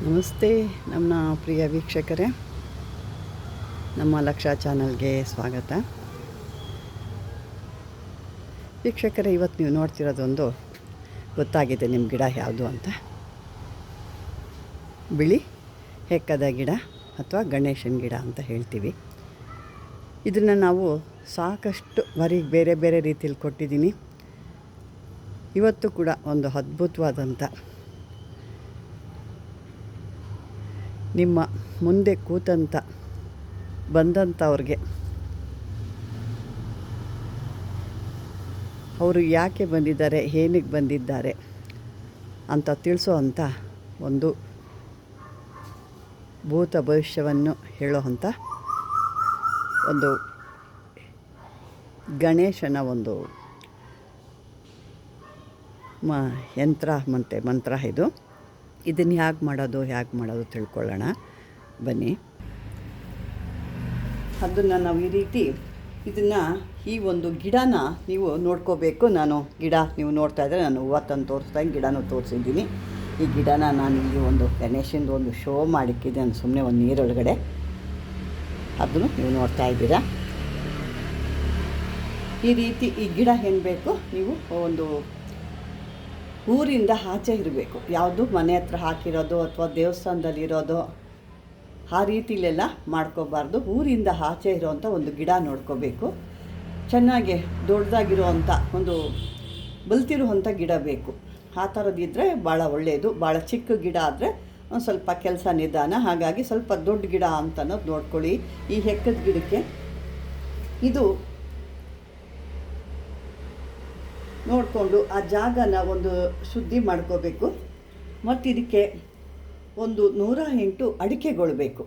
ನಮಸ್ತೆ ನಮ್ಮ ಪ್ರಿಯ ವೀಕ್ಷಕರೇ, ನಮ್ಮ ಲಕ್ಷ ಚಾನಲ್ಗೆ ಸ್ವಾಗತ. ವೀಕ್ಷಕರೇ, ಇವತ್ತು ನೀವು ನೋಡ್ತಿರೋದೊಂದು ಗೊತ್ತಾಗಿದೆ ನಿಮ್ಮ ಗಿಡ ಯಾವುದು ಅಂತ. ಬಿಳಿ ಹೆಕ್ಕದ ಗಿಡ ಅಥವಾ ಗಣೇಶನ ಗಿಡ ಅಂತ ಹೇಳ್ತೀವಿ. ಇದನ್ನು ನಾವು ಸಾಕಷ್ಟು ಬಾರಿಗೆ ಬೇರೆ ಬೇರೆ ರೀತಿಯಲ್ಲಿ ಕೊಟ್ಟಿದ್ದೀನಿ. ಇವತ್ತು ಕೂಡ ಒಂದು ಅದ್ಭುತವಾದಂಥ ನಿಮ್ಮ ಮುಂದೆ ಬಂದಂಥವ್ರಿಗೆ ಅವರು ಯಾಕೆ ಬಂದಿದ್ದಾರೆ, ಏನಕ್ಕೆ ಬಂದಿದ್ದಾರೆ ಅಂತ ತಿಳಿಸೋ ಅಂಥ ಒಂದು ಭೂತ ಭವಿಷ್ಯವನ್ನು ಹೇಳೋ ಅಂಥ ಒಂದು ಗಣೇಶನ ಒಂದು ಯಂತ್ರ ಮತ್ತು ಮಂತ್ರ ಇದು. ಇದನ್ನು ಹೇಗೆ ಮಾಡೋದು ತಿಳ್ಕೊಳ್ಳೋಣ ಬನ್ನಿ. ಅದನ್ನು ನಾವು ಈ ರೀತಿ ಈ ಒಂದು ಗಿಡನ ನೀವು ನೋಡ್ಕೋಬೇಕು. ಗಿಡ ನೀವು ನೋಡ್ತಾ ಇದ್ದರೆ ನಾನು ಹೂವು ತಂದು ತೋರಿಸ್ದಂಗೆ ಗಿಡನೂ ತೋರಿಸಿದ್ದೀನಿ. ಈ ಗಿಡನ ನಾನು ಇಲ್ಲಿ ಒಂದು ಗಣೇಶಂದು ಒಂದು ಶೋ ಮಾಡಿಕ್ಕಿದ್ದೆ, ಸುಮ್ಮನೆ ಒಂದು ನೀರೊಳಗಡೆ. ಅದನ್ನು ನೀವು ನೋಡ್ತಾ ಇದ್ದೀರಾ. ಈ ರೀತಿ ಈ ಗಿಡ ಏನು ಬೇಕು, ನೀವು ಒಂದು ಊರಿಂದ ಆಚೆ ಇರಬೇಕು. ಯಾವುದು ಮನೆ ಹತ್ರ ಹಾಕಿರೋದು ಅಥವಾ ದೇವಸ್ಥಾನದಲ್ಲಿರೋದು ಆ ರೀತಿಲೆಲ್ಲ ಮಾಡ್ಕೋಬಾರ್ದು. ಊರಿಂದ ಆಚೆ ಇರೋವಂಥ ಒಂದು ಗಿಡ ನೋಡ್ಕೋಬೇಕು. ಚೆನ್ನಾಗಿ ದೊಡ್ಡದಾಗಿರೋವಂಥ ಒಂದು ಬಲ್ತಿರುವಂಥ ಗಿಡ ಬೇಕು. ಆ ಥರದ್ದಿದ್ದರೆ ಭಾಳ ಒಳ್ಳೆಯದು. ಭಾಳ ಚಿಕ್ಕ ಗಿಡ ಆದರೆ ಒಂದು ಸ್ವಲ್ಪ ಕೆಲಸ ನಿಧಾನ. ಹಾಗಾಗಿ ಸ್ವಲ್ಪ ದೊಡ್ಡ ಗಿಡ ಅಂತ ಅನ್ನೋದು ನೋಡ್ಕೊಳ್ಳಿ. ಈ ಹೆಕ್ಕದ ಗಿಡಕ್ಕೆ ಇದು ನೋಡಿಕೊಂಡು ಆ ಜಾಗನ ಒಂದು ಶುದ್ಧಿ ಮಾಡ್ಕೋಬೇಕು. ಮತ್ತು ಇದಕ್ಕೆ ಒಂದು 108 ಅಡಿಕೆಗಳು ಬೇಕು.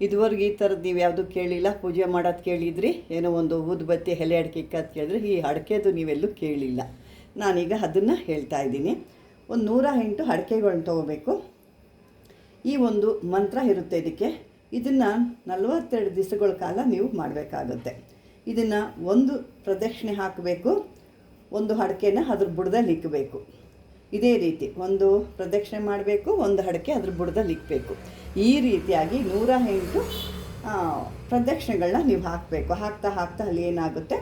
ಇದುವರೆಗೆ ಈ ಥರದ್ದು ನೀವು ಯಾವುದು ಕೇಳಿಲ್ಲ. ಪೂಜೆ ಮಾಡೋದು ಕೇಳಿದ್ರಿ, ಏನೋ ಒಂದು ಊದುಬತ್ತಿ ಎಲೆ ಅಡಿಕೆ ಇಕ್ಕದು ಕೇಳಿದ್ರಿ. ಈ ಅಡಿಕೆದು ನೀವೆಲ್ಲೂ ಕೇಳಿಲ್ಲ. ನಾನೀಗ ಅದನ್ನು ಹೇಳ್ತಾ ಇದ್ದೀನಿ. ಒಂದು 108 ಅಡಿಕೆಗಳನ್ನ ತೊಗೋಬೇಕು. ಈ ಒಂದು ಮಂತ್ರ ಇರುತ್ತೆ ಇದಕ್ಕೆ. ಇದನ್ನು 42 ದಿವಸಗಳ ಕಾಲ ನೀವು ಮಾಡಬೇಕಾಗುತ್ತೆ. ಇದನ್ನು ಒಂದು ಪ್ರದಕ್ಷಿಣೆ ಹಾಕಬೇಕು. ಒಂದು ಅಡಿಕೆನ ಅದ್ರ ಬುಡದಲ್ಲಿ ಇಕ್ಕಬೇಕು. ಇದೇ ರೀತಿ ಒಂದು ಪ್ರದಕ್ಷಿಣೆ ಮಾಡಬೇಕು, ಒಂದು ಅಡಿಕೆ ಅದ್ರ ಬುಡದಲ್ಲಿ ಇಕ್ಕಬೇಕು. ಈ ರೀತಿಯಾಗಿ 108 ಪ್ರದಕ್ಷಿಣೆಗಳನ್ನ ನೀವು ಹಾಕಬೇಕು. ಹಾಕ್ತಾ ಅಲ್ಲಿ ಏನಾಗುತ್ತೆ,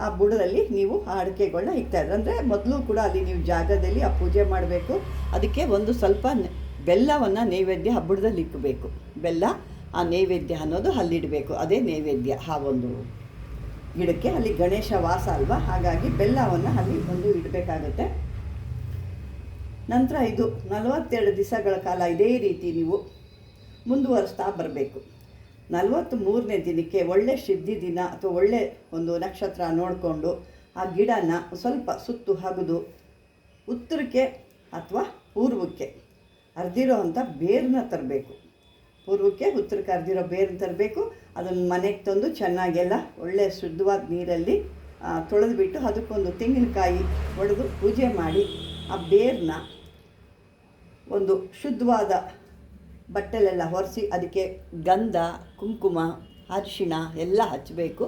ಆ ಬುಡದಲ್ಲಿ ನೀವು ಆ ಅಡಿಕೆಗಳನ್ನ ಇಕ್ತಾಯಿದ್ರೆ, ಅಂದರೆ ಮೊದಲು ಕೂಡ ಅಲ್ಲಿ ನೀವು ಜಾಗದಲ್ಲಿ ಆ ಪೂಜೆ ಮಾಡಬೇಕು. ಅದಕ್ಕೆ ಒಂದು ಸ್ವಲ್ಪ ಬೆಲ್ಲವನ್ನು ನೈವೇದ್ಯ ಆ ಬುಡದಲ್ಲಿ ಇಕ್ಕಬೇಕು. ಬೆಲ್ಲ ಆ ನೈವೇದ್ಯ ಅನ್ನೋದು ಅಲ್ಲಿಡಬೇಕು. ಅದೇ ನೈವೇದ್ಯ ಆ ಒಂದು ಗಿಡಕ್ಕೆ. ಅಲ್ಲಿ ಗಣೇಶ ವಾಸ ಅಲ್ವಾ, ಹಾಗಾಗಿ ಬೆಲ್ಲವನ್ನು ಅಲ್ಲಿ ಒಂದು ಇಡಬೇಕಾಗುತ್ತೆ. ನಂತರ ಇದು 42 ದಿವಸಗಳ ಕಾಲ ಇದೇ ರೀತಿ ನೀವು ಮುಂದುವರಿಸ್ತಾ ಬರಬೇಕು. 43ನೇ ದಿನಕ್ಕೆ ಒಳ್ಳೆ ಸಿದ್ಧಿ ದಿನ ಅಥವಾ ಒಳ್ಳೆ ಒಂದು ನಕ್ಷತ್ರ ನೋಡಿಕೊಂಡು ಆ ಗಿಡನ ಸ್ವಲ್ಪ ಸುತ್ತು ಹಗಿದು ಉತ್ತರಕ್ಕೆ ಅಥವಾ ಪೂರ್ವಕ್ಕೆ ಹರಿದಿರೋ ಅಂಥ ಬೇರನ್ನ ತರಬೇಕು. ಪೂರ್ವಕ್ಕೆ ಉತ್ತರಕ್ಕೆ ಹರಿದಿರೋ ಬೇರನ್ನ ತರಬೇಕು. ಅದನ್ನು ಮನೆಗೆ ತಂದು ಚೆನ್ನಾಗೆಲ್ಲ ಒಳ್ಳೆಯ ಶುದ್ಧವಾದ ನೀರಲ್ಲಿ ತೊಳೆದುಬಿಟ್ಟು ಅದಕ್ಕೊಂದು ತೆಂಗಿನಕಾಯಿ ಒಡೆದು ಪೂಜೆ ಮಾಡಿ ಆ ಬೇರನ್ನ ಒಂದು ಶುದ್ಧವಾದ ಬಟ್ಟೆಲೆಲ್ಲ ಒರೆಸಿ ಅದಕ್ಕೆ ಗಂಧ, ಕುಂಕುಮ, ಅರಿಶಿಣ ಎಲ್ಲ ಹಚ್ಚಬೇಕು.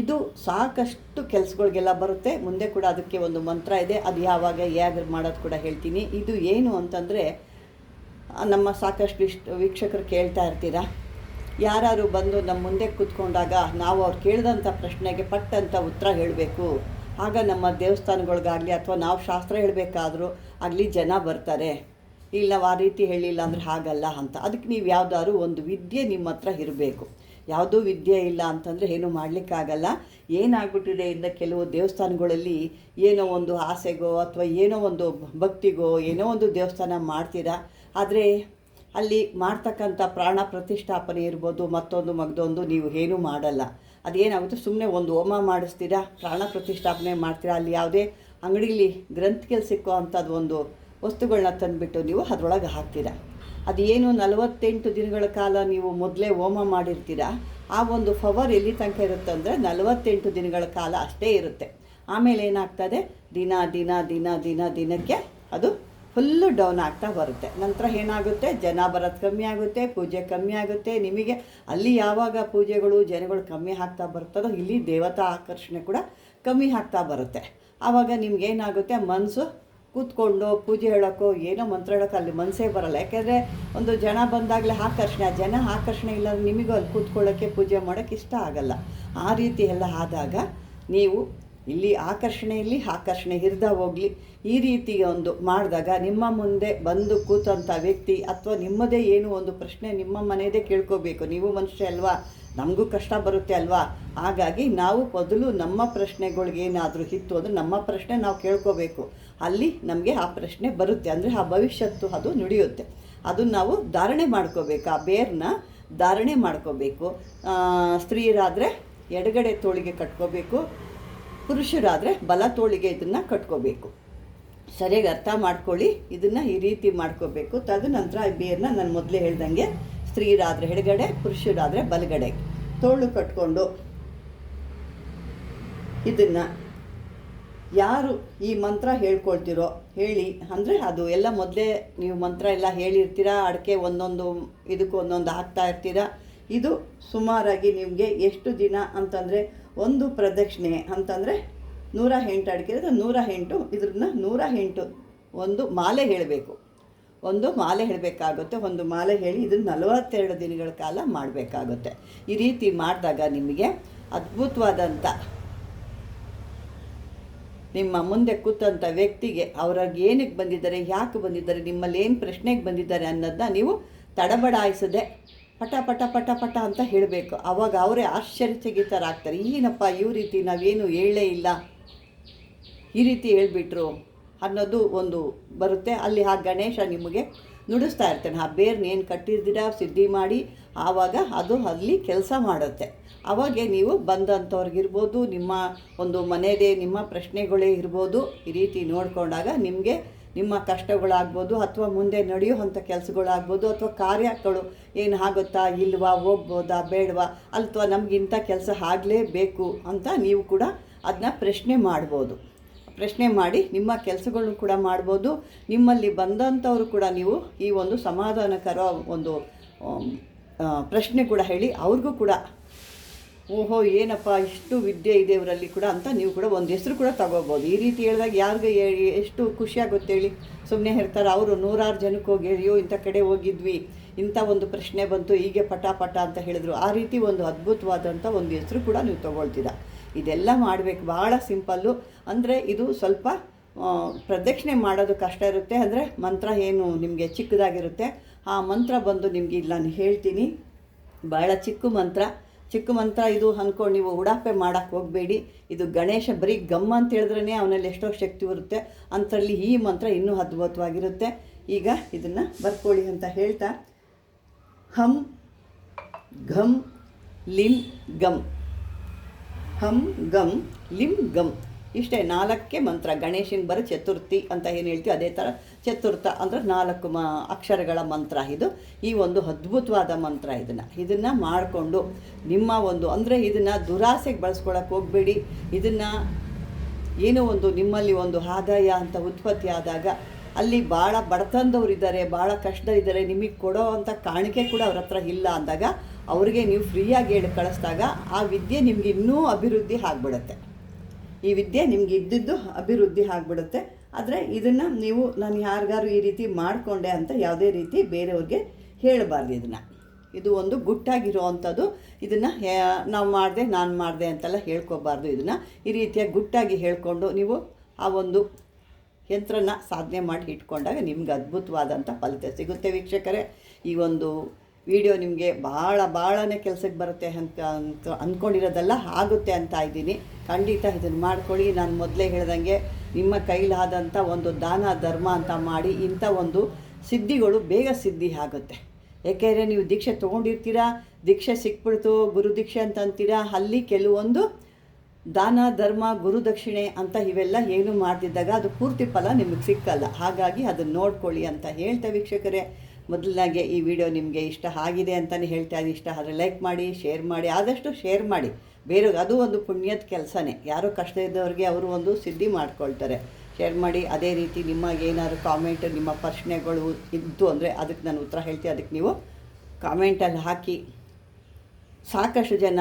ಇದು ಸಾಕಷ್ಟು ಕೆಲಸಗಳಿಗೆಲ್ಲ ಬರುತ್ತೆ. ಮುಂದೆ ಕೂಡ ಅದಕ್ಕೆ ಒಂದು ಮಂತ್ರ ಇದೆ. ಅದು ಯಾವಾಗ ಹೇಗೆ ಮಾಡೋದು ಕೂಡ ಹೇಳ್ತೀನಿ. ಇದು ಏನು ಅಂತಂದರೆ, ನಮ್ಮ ಸಾಕಷ್ಟು ವೀಕ್ಷಕರು ಕೇಳ್ತಾ ಇರ್ತೀರ, ಯಾರು ಬಂದು ನಮ್ಮ ಮುಂದೆ ಕೂತ್ಕೊಂಡಾಗ ನಾವು ಅವ್ರು ಕೇಳಿದಂಥ ಪ್ರಶ್ನೆಗೆ ಪಟ್ಟಂಥ ಉತ್ತರ ಹೇಳಬೇಕು. ಆಗ ನಮ್ಮ ದೇವಸ್ಥಾನಗಳಿಗಾಗಲಿ ಅಥವಾ ನಾವು ಶಾಸ್ತ್ರ ಹೇಳಬೇಕಾದ್ರೂ ಆಗಲಿ ಜನ ಬರ್ತಾರೆ. ಇಲ್ಲ ನಾವು ಆ ರೀತಿ ಹೇಳಿಲ್ಲ ಅಂದರೆ ಹಾಗಲ್ಲ ಅಂತ. ಅದಕ್ಕೆ ನೀವು ಯಾವುದಾದ್ರು ಒಂದು ವಿದ್ಯೆ ನಿಮ್ಮ ಹತ್ರ ಇರಬೇಕು. ಯಾವುದೂ ವಿದ್ಯೆ ಇಲ್ಲ ಅಂತಂದರೆ ಏನೂ ಮಾಡಲಿಕ್ಕಾಗಲ್ಲ. ಏನಾಗ್ಬಿಟ್ಟಿದೆ ಇಂದ ಕೆಲವು ದೇವಸ್ಥಾನಗಳಲ್ಲಿ ಏನೋ ಒಂದು ಆಸೆಗೋ ಅಥವಾ ಏನೋ ಒಂದು ಭಕ್ತಿಗೋ ಏನೋ ಒಂದು ದೇವಸ್ಥಾನ ಮಾಡ್ತೀರಾ. ಆದರೆ ಅಲ್ಲಿ ಮಾಡ್ತಕ್ಕಂಥ ಪ್ರಾಣ ಪ್ರತಿಷ್ಠಾಪನೆ ಇರ್ಬೋದು, ಮತ್ತೊಂದು ನೀವು ಏನೂ ಮಾಡಲ್ಲ. ಅದೇನಾಗುತ್ತೆ, ಸುಮ್ಮನೆ ಒಂದು ಹೋಮ ಮಾಡಿಸ್ತೀರಾ, ಪ್ರಾಣ ಪ್ರತಿಷ್ಠಾಪನೆ ಮಾಡ್ತೀರಾ. ಅಲ್ಲಿ ಯಾವುದೇ ಅಂಗಡೀಲಿ ಗ್ರಂಥಿಗೆಲ್ಲಿ ಸಿಕ್ಕೋ ಅಂಥದ್ದು ಒಂದು ವಸ್ತುಗಳನ್ನ ತಂದುಬಿಟ್ಟು ನೀವು ಅದರೊಳಗೆ ಹಾಕ್ತೀರಾ. ಅದು ಏನು 48 ದಿನಗಳ ಕಾಲ ನೀವು ಮೊದಲೇ ಹೋಮ ಮಾಡಿರ್ತೀರ. ಆ ಒಂದು ಪವರ್ ಎಲ್ಲಿ ತನಕ ಇರುತ್ತೆ ಅಂದರೆ 48 ದಿನಗಳ ಕಾಲ ಅಷ್ಟೇ ಇರುತ್ತೆ. ಆಮೇಲೆ ಏನಾಗ್ತದೆ, ದಿನಕ್ಕೆ ಅದು ಫುಲ್ಲು ಡೌನ್ ಆಗ್ತಾ ಬರುತ್ತೆ. ನಂತರ ಏನಾಗುತ್ತೆ, ಜನ ಬರೋದು ಕಮ್ಮಿ ಆಗುತ್ತೆ, ಪೂಜೆ ಕಮ್ಮಿ ಆಗುತ್ತೆ. ನಿಮಗೆ ಅಲ್ಲಿ ಯಾವಾಗ ಪೂಜೆಗಳು ಜನಗಳು ಕಮ್ಮಿ ಆಗ್ತಾ ಬರ್ತದೋ ಇಲ್ಲಿ ದೇವತಾ ಆಕರ್ಷಣೆ ಕೂಡ ಕಮ್ಮಿ ಆಗ್ತಾ ಬರುತ್ತೆ. ಆವಾಗ ನಿಮಗೇನಾಗುತ್ತೆ, ಮನಸ್ಸು ಕೂತ್ಕೊಂಡು ಪೂಜೆ ಹೇಳೋಕ್ಕೋ ಏನೋ ಮಂತ್ರ ಹೇಳೋಕ್ಕೋ ಅಲ್ಲಿ ಮನಸ್ಸೇ ಬರೋಲ್ಲ. ಯಾಕೆಂದರೆ ಒಂದು ಜನ ಬಂದಾಗಲೇ ಆಕರ್ಷಣೆ, ಆ ಜನ ಆಕರ್ಷಣೆ ಇಲ್ಲ ನಿಮಗೂ ಅಲ್ಲಿ ಕೂತ್ಕೊಳ್ಳೋಕ್ಕೆ ಪೂಜೆ ಮಾಡೋಕ್ಕೆ ಇಷ್ಟ ಆಗಲ್ಲ. ಆ ರೀತಿ ಎಲ್ಲ ಆದಾಗ ನೀವು ಇಲ್ಲಿ ಆಕರ್ಷಣೆ ಇರ್ದ ಹೋಗಲಿ. ಈ ರೀತಿ ಒಂದು ಮಾಡಿದಾಗ ನಿಮ್ಮ ಮುಂದೆ ಬಂದು ಕೂತಂಥ ವ್ಯಕ್ತಿ ಅಥವಾ ನಿಮ್ಮದೇ ಏನು ಒಂದು ಪ್ರಶ್ನೆ ನಿಮ್ಮ ಮನೆಯದೇ ಕೇಳ್ಕೋಬೇಕು. ನೀವು ಮನುಷ್ಯ ಅಲ್ವಾ, ನಮಗೂ ಕಷ್ಟ ಬರುತ್ತೆ ಅಲ್ವಾ. ಹಾಗಾಗಿ ನಾವು ಮೊದಲು ನಮ್ಮ ಪ್ರಶ್ನೆಗಳಿಗೇನಾದರೂ ಇತ್ತು ಅಂದರೆ ನಮ್ಮ ಪ್ರಶ್ನೆ ನಾವು ಕೇಳ್ಕೋಬೇಕು. ಅಲ್ಲಿ ನಮಗೆ ಆ ಪ್ರಶ್ನೆ ಬರುತ್ತೆ, ಅಂದರೆ ಆ ಭವಿಷ್ಯತ್ತು ಅದು ನುಡಿಯುತ್ತೆ. ಅದನ್ನು ನಾವು ಧಾರಣೆ ಮಾಡ್ಕೋಬೇಕು, ಆ ಬೇರನ್ನ ಧಾರಣೆ ಮಾಡ್ಕೋಬೇಕು. ಸ್ತ್ರೀಯರಾದರೆ ಎಡಗಡೆ ತೋಳಿಗೆ ಕಟ್ಕೋಬೇಕು, ಪುರುಷರಾದರೆ ಬಲ ತೋಳಿಗೆ ಇದನ್ನು ಕಟ್ಕೋಬೇಕು. ಸರಿಯಾಗಿ ಅರ್ಥ ಮಾಡ್ಕೊಳ್ಳಿ. ಇದನ್ನು ಈ ರೀತಿ ಮಾಡ್ಕೋಬೇಕು. ತದನಂತರ ಈ ಬೇರನ್ನ ನಾನು ಮೊದಲೇ ಹೇಳ್ದಂಗೆ ಸ್ತ್ರೀಯರಾದರೆ ಎಡಗಡೆ, ಪುರುಷರಾದರೆ ಬಲಗಡೆ ತೋಳು ಕಟ್ಕೊಂಡು ಇದನ್ನು ಯಾರು ಈ ಮಂತ್ರ ಹೇಳ್ಕೊಳ್ತಿರೋ ಹೇಳಿ, ಅಂದರೆ ಅದು ಎಲ್ಲ ಮೊದಲೇ ನೀವು ಮಂತ್ರ ಎಲ್ಲ ಹೇಳಿರ್ತೀರ. ಅಡಿಕೆ ಒಂದೊಂದು ಇದಕ್ಕೂ ಒಂದೊಂದು ಹಾಕ್ತಾ ಇರ್ತೀರ. ಇದು ಸುಮಾರಾಗಿ ನಿಮಗೆ ಎಷ್ಟು ದಿನ ಅಂತಂದರೆ, ಒಂದು ಪ್ರದಕ್ಷಿಣೆ ಅಂತಂದರೆ 108 ಅಡಿಕೆ ಇದ್ರೆ 108 ಇದನ್ನ 108 ಒಂದು ಮಾಲೆ ಹೇಳಬೇಕು. ಒಂದು ಮಾಲೆ ಹೇಳಬೇಕಾಗುತ್ತೆ. ಒಂದು ಮಾಲೆ ಹೇಳಿ ಇದನ್ನು 42 ದಿನಗಳ ಕಾಲ ಮಾಡಬೇಕಾಗುತ್ತೆ. ಈ ರೀತಿ ಮಾಡಿದಾಗ ನಿಮಗೆ ಅದ್ಭುತವಾದಂಥ ನಿಮ್ಮ ಮುಂದೆ ಕೂತಂಥ ವ್ಯಕ್ತಿಗೆ ಅವ್ರಿಗೆ ಏನಕ್ಕೆ ಬಂದಿದ್ದಾರೆ, ಯಾಕೆ ಬಂದಿದ್ದಾರೆ, ನಿಮ್ಮಲ್ಲಿ ಏನು ಪ್ರಶ್ನೆಗೆ ಬಂದಿದ್ದಾರೆ ಅನ್ನೋದನ್ನ ನೀವು ತಡಬಡಾಯಿಸದೆ ಪಟ ಪಟ ಪಟ ಪಟ ಅಂತ ಹೇಳಬೇಕು. ಆವಾಗ ಅವರೇ ಆಶ್ಚರ್ಯಚಕಿತರಾಗ್ತಾರೆ. ಏನಪ್ಪ ಈ ರೀತಿ ನಾವೇನು ಹೇಳೇ ಇಲ್ಲ, ಈ ರೀತಿ ಹೇಳ್ಬಿಟ್ರು ಅನ್ನೋದು ಒಂದು ಬರುತ್ತೆ. ಅಲ್ಲಿ ಆ ಗಣೇಶ ನಿಮಗೆ ನುಡಿಸ್ತಾ ಇರ್ತಾನೆ. ಆ ಬೇರ್ನ ಏನು ಕಟ್ಟಿರ್ದಿರ ಸಿದ್ಧಿ ಮಾಡಿ ಆವಾಗ ಅದು ಅಲ್ಲಿ ಕೆಲಸ ಮಾಡುತ್ತೆ. ಆವಾಗ ನೀವು ಬಂದಂಥವ್ರಿಗಿರ್ಬೋದು, ನಿಮ್ಮ ಒಂದು ಮನೆಯದೇ ನಿಮ್ಮ ಪ್ರಶ್ನೆಗಳೇ ಇರ್ಬೋದು, ಈ ರೀತಿ ನೋಡಿಕೊಂಡಾಗ ನಿಮಗೆ ನಿಮ್ಮ ಕಷ್ಟಗಳಾಗ್ಬೋದು ಅಥವಾ ಮುಂದೆ ನಡೆಯುವಂಥ ಕೆಲಸಗಳಾಗ್ಬೋದು ಅಥವಾ ಕಾರ್ಯಗಳು ಏನು ಆಗುತ್ತಾ ಇಲ್ವಾ, ಹೋಗ್ಬೋದಾ ಬೇಡವಾ, ಅಥವಾ ನಮಗಿಂಥ ಕೆಲಸ ಆಗಲೇಬೇಕು ಅಂತ ನೀವು ಕೂಡ ಅದನ್ನ ಪ್ರಶ್ನೆ ಮಾಡ್ಬೋದು. ಪ್ರಶ್ನೆ ಮಾಡಿ ನಿಮ್ಮ ಕೆಲಸಗಳನ್ನು ಕೂಡ ಮಾಡ್ಬೋದು. ನಿಮ್ಮಲ್ಲಿ ಬಂದಂಥವರು ಕೂಡ ನೀವು ಈ ಒಂದು ಸಮಾಧಾನಕರ ಒಂದು ಪ್ರಶ್ನೆ ಕೂಡ ಹೇಳಿ ಅವ್ರಿಗೂ ಕೂಡ ಓಹೋ ಏನಪ್ಪ ಇಷ್ಟು ವಿದ್ಯೆ ಇದೆ ಇವರಲ್ಲಿ ಕೂಡ ಅಂತ ನೀವು ಕೂಡ ಒಂದು ಹೆಸರು ಕೂಡ ತಗೋಬೋದು. ಈ ರೀತಿ ಹೇಳಿದಾಗ ಯಾರಿಗೆ ಎಷ್ಟು ಖುಷಿಯಾಗುತ್ತೆ ಹೇಳಿ. ಸುಮ್ಮನೆ ಹೇಳ್ತಾರೆ ಅವರು 100 ಜನಕ್ಕೆ ಹೋಗಿ ಅಯ್ಯೋ ಇಂಥ ಕಡೆ ಹೋಗಿದ್ವಿ, ಇಂಥ ಒಂದು ಪ್ರಶ್ನೆ ಬಂತು, ಹೀಗೆ ಪಟ ಪಟ ಅಂತ ಹೇಳಿದ್ರು. ಆ ರೀತಿ ಒಂದು ಅದ್ಭುತವಾದಂಥ ಒಂದು ಹೆಸರು ಕೂಡ ನೀವು ತೊಗೊಳ್ತೀರಾ. ಇದೆಲ್ಲ ಮಾಡಬೇಕು, ಭಾಳ ಸಿಂಪಲ್ಲು. ಅಂದರೆ ಇದು ಸ್ವಲ್ಪ ಪ್ರದಕ್ಷಿಣೆ ಮಾಡೋದು ಕಷ್ಟ ಇರುತ್ತೆ. ಅಂದರೆ ಮಂತ್ರ ಏನು ನಿಮಗೆ ಚಿಕ್ಕದಾಗಿರುತ್ತೆ. ಆ ಮಂತ್ರ ಬಂದು ನಿಮಗೆ ಇಲ್ಲ ನಾನು ಹೇಳ್ತೀನಿ, ಭಾಳ ಚಿಕ್ಕ ಮಂತ್ರ ಇದು ಅಂದ್ಕೊಂಡು ನೀವು ಉಡಾಪೆ ಮಾಡೋಕ್ಕೆ ಹೋಗಬೇಡಿ. ಇದು ಗಣೇಶ ಬರೀ ಗಮ್ಮ ಅಂತ ಹೇಳಿದ್ರೇ ಅವನಲ್ಲಿ ಎಷ್ಟೋ ಶಕ್ತಿ ಬರುತ್ತೆ. ಅಂಥರಲ್ಲಿ ಈ ಮಂತ್ರ ಇನ್ನೂ ಅದ್ಭುತವಾಗಿರುತ್ತೆ. ಈಗ ಇದನ್ನು ಬರ್ಕೊಳ್ಳಿ ಅಂತ ಹೇಳ್ತಾ ಹಂ ಘಂ ಲಿಂ ಗಂ, ಹಂ ಗಂ ಲಿಂ ಗಂ, ಇಷ್ಟೇ 4 ಮಂತ್ರ. ಗಣೇಶನ ಬರೋ ಚತುರ್ಥಿ ಅಂತ ಏನು ಹೇಳ್ತೀವಿ ಅದೇ ಥರ ಚತುರ್ಥ ಅಂದರೆ 4 ಅಕ್ಷರಗಳ ಮಂತ್ರ ಇದು. ಈ ಒಂದು ಅದ್ಭುತವಾದ ಮಂತ್ರ. ಇದನ್ನು ಮಾಡಿಕೊಂಡು ನಿಮ್ಮ ಒಂದು ಅಂದರೆ ಇದನ್ನು ದುರಾಸೆಗೆ ಬಳಸ್ಕೊಳಕ್ಕೆ ಹೋಗಬೇಡಿ. ಇದನ್ನು ಏನೋ ಒಂದು ನಿಮ್ಮಲ್ಲಿ ಒಂದು ಆದಾಯ ಅಂತ ಉತ್ಪತ್ತಿ ಆದಾಗ ಅಲ್ಲಿ ಭಾಳ ಬಡತನದವ್ರಿದ್ದಾರೆ, ಭಾಳ ಕಷ್ಟದಲ್ಲಿದ್ದಾರೆ, ನಿಮಗೆ ಕೊಡೋ ಅಂಥ ಕಾಣಿಕೆ ಕೂಡ ಅವ್ರ ಹತ್ರ ಇಲ್ಲ ಅಂದಾಗ ಅವ್ರಿಗೆ ನೀವು ಫ್ರೀಯಾಗಿ ಹೇಳಿ ಕಳಿಸ್ದಾಗ ಆ ವಿದ್ಯೆ ನಿಮ್ಗೆ ಇನ್ನೂ ಅಭಿವೃದ್ಧಿ ಆಗಿಬಿಡುತ್ತೆ. ಈ ವಿದ್ಯೆ ನಿಮ್ಗೆ ಇದ್ದಿದ್ದು ಅಭಿವೃದ್ಧಿ ಆಗಿಬಿಡುತ್ತೆ. ಆದರೆ ಇದನ್ನು ನೀವು ನಾನು ಯಾರಿಗಾರು ಈ ರೀತಿ ಮಾಡಿಕೊಂಡೆ ಅಂತ ಯಾವುದೇ ರೀತಿ ಬೇರೆಯವ್ರಿಗೆ ಹೇಳಬಾರ್ದು. ಇದು ಒಂದು ಗುಟ್ಟಾಗಿರೋ ಅಂಥದ್ದು. ಇದನ್ನು ನಾನು ಮಾಡಿದೆ ಅಂತೆಲ್ಲ ಹೇಳ್ಕೊಬಾರ್ದು. ಇದನ್ನು ಈ ರೀತಿಯಾಗಿ ಗುಟ್ಟಾಗಿ ಹೇಳ್ಕೊಂಡು ನೀವು ಆ ಒಂದು ಯಂತ್ರನ ಸಾಧನೆ ಮಾಡಿ ಇಟ್ಕೊಂಡಾಗ ನಿಮ್ಗೆ ಅದ್ಭುತವಾದಂಥ ಫಲಿತ ಸಿಗುತ್ತೆ. ವೀಕ್ಷಕರೇ, ಈ ಒಂದು ವಿಡಿಯೋ ನಿಮಗೆ ಭಾಳನೇ ಕೆಲಸಕ್ಕೆ ಬರುತ್ತೆ ಅಂತ ಅಂದ್ಕೊಂಡಿರೋದೆಲ್ಲ ಆಗುತ್ತೆ ಅಂತ ಇದ್ದೀನಿ. ಖಂಡಿತ ಇದನ್ನು ಮಾಡ್ಕೊಳ್ಳಿ. ನಾನು ಮೊದಲೇ ಹೇಳ್ದಂಗೆ ನಿಮ್ಮ ಕೈಲಾದಂಥ ಒಂದು ದಾನ ಧರ್ಮ ಅಂತ ಮಾಡಿ ಇಂಥ ಒಂದು ಸಿದ್ಧಿಗಳು ಬೇಗ ಸಿದ್ಧಿ ಆಗುತ್ತೆ. ಏಕೆಂದರೆ ನೀವು ದೀಕ್ಷೆ ತೊಗೊಂಡಿರ್ತೀರಾ, ದೀಕ್ಷೆ ಸಿಕ್ಬಿಡ್ತು ಗುರು ದೀಕ್ಷೆ ಅಂತ ಅಂತೀರಾ, ಅಲ್ಲಿ ಕೆಲವೊಂದು ದಾನ ಧರ್ಮ ಗುರುದಕ್ಷಿಣೆ ಅಂತ ಇವೆಲ್ಲ ಏನು ಮಾಡ್ತಿದ್ದಾಗ ಅದು ಪೂರ್ತಿ ಫಲ ನಿಮಗೆ ಸಿಕ್ಕಲ್ಲ. ಹಾಗಾಗಿ ಅದನ್ನು ನೋಡ್ಕೊಳ್ಳಿ ಅಂತ ಹೇಳ್ತಾ ವೀಕ್ಷಕರೇ, ಮೊದಲನಾಗೆ ಈ ವಿಡಿಯೋ ನಿಮಗೆ ಇಷ್ಟ ಆಗಿದೆ ಅಂತಲೇ ಹೇಳ್ತಾ ಇದ್ದೀನಿ. ಇಷ್ಟ ಆದರೆ ಲೈಕ್ ಮಾಡಿ, ಶೇರ್ ಮಾಡಿ, ಆದಷ್ಟು ಶೇರ್ ಮಾಡಿ ಬೇರೆಯವ್ರಿಗೆ. ಅದು ಒಂದು ಪುಣ್ಯದ ಕೆಲಸನೇ. ಯಾರೋ ಕಷ್ಟ ಇದ್ದವ್ರಿಗೆ ಅವರು ಒಂದು ಸಿದ್ಧಿ ಮಾಡ್ಕೊಳ್ತಾರೆ. ಶೇರ್ ಮಾಡಿ. ಅದೇ ರೀತಿ ನಿಮಗೇನಾದ್ರು ಕಾಮೆಂಟ್ ನಿಮ್ಮ ಪ್ರಶ್ನೆಗಳು ಇದ್ದು ಅಂದರೆ ಅದಕ್ಕೆ ನಾನು ಉತ್ತರ ಹೇಳ್ತೀನಿ. ಅದಕ್ಕೆ ನೀವು ಕಾಮೆಂಟಲ್ಲಿ ಹಾಕಿ ಸಾಕಷ್ಟು ಜನ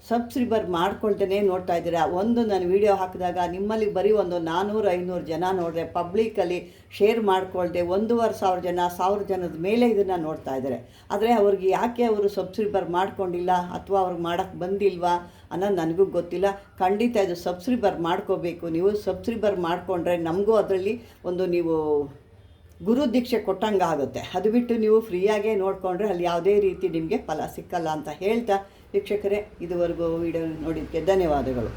ಸಬ್ಸ್ಕ್ರೈಬರ್ ಮಾಡ್ಕೊಳ್ತೇನೆ ನೋಡ್ತಾ ಇದ್ದೀರಾ. ಒಂದು ನಾನು ವಿಡಿಯೋ ಹಾಕಿದಾಗ ನಿಮ್ಮಲ್ಲಿ ಬರೀ ಒಂದು 400-500 ಜನ ನೋಡಿದ್ರೆ, ಪಬ್ಲಿಕಲ್ಲಿ ಶೇರ್ ಮಾಡ್ಕೊಳ್ದೆ 1,500 ಜನ 1,000 ಜನದ ಮೇಲೆ ಇದನ್ನು ನೋಡ್ತಾ ಇದ್ದಾರೆ. ಆದರೆ ಅವ್ರಿಗೆ ಯಾಕೆ ಅವರು ಸಬ್ಸ್ಕ್ರೈಬರ್ ಮಾಡ್ಕೊಂಡಿಲ್ಲ ಅಥವಾ ಅವ್ರಿಗೆ ಮಾಡೋಕ್ಕೆ ಬಂದಿಲ್ವಾ ಅನ್ನೋದು ನನಗೂ ಗೊತ್ತಿಲ್ಲ. ಖಂಡಿತ ಇದು ಸಬ್ಸ್ಕ್ರೈಬರ್ ಮಾಡ್ಕೋಬೇಕು. ನೀವು ಸಬ್ಸ್ಕ್ರೈಬರ್ ಮಾಡಿಕೊಂಡ್ರೆ ನಮಗೂ ಅದರಲ್ಲಿ ಒಂದು ನೀವು ಗುರು ದೀಕ್ಷೆ ಕೊಟ್ಟಂಗೆ ಆಗುತ್ತೆ. ಅದು ಬಿಟ್ಟು ನೀವು ಫ್ರೀಯಾಗೇ ನೋಡಿಕೊಂಡ್ರೆ ಅಲ್ಲಿ ಯಾವುದೇ ರೀತಿ ನಿಮಗೆ ಫಲ ಸಿಕ್ಕಲ್ಲ ಅಂತ ಹೇಳ್ತಾ, ವೀಕ್ಷಕರೇ ಇದುವರೆಗೂ ವಿಡಿಯೋ ನೋಡಿದ್ದಕ್ಕೆ ಧನ್ಯವಾದಗಳು.